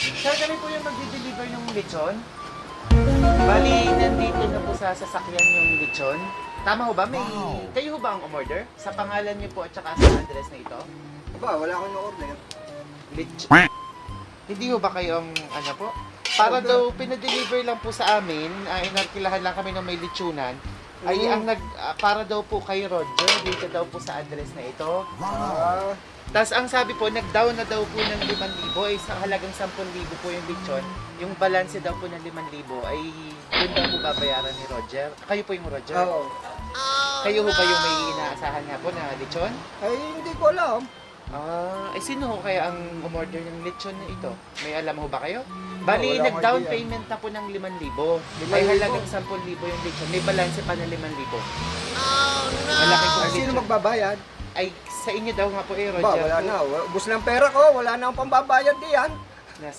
Sir, kami po yung magdi-deliver ng lechon. Bali, nandito na po sa sasakyan yung lechon. Tama ho ba? Kayo ho ba ang umorder? Sa pangalan niyo po at saka sa address na ito? Aba, wala akong na-order. Lechon. Hindi ho ba kayo ang ano po? Para daw pinadeliver lang po sa amin, inarkilahan lang kami ng may lechonan. Ay ang para daw po kay Roger dito daw po sa address na ito. Ah, Tapos ang sabi po, nag-down na daw po ng 5,000 ay sa halagang 10,000 po yung lechon. Yung balanse daw po ng 5,000 ay yun daw po babayaran ni Roger. Kayo po yung Roger? oo. Kayo ho ba yung may inaasahan nga po na lechon? Ay, hindi ko alam. Sino ho kaya ang umorder ng lechon na ito? May alam ho ba kayo? Bali, wala akong nag-down idea. payment na po ng 5,000. Ay 5,000? halagang 10,000 yung lechon. May balanse pa na 5,000. Oh no! Malaki po Ay, sino magbabayad? Ay, sa inyo daw nga po eh, Ba, Roger. wala po. na. Ubus na ang pera ko. Wala na akong pambabayad diyan. Nasa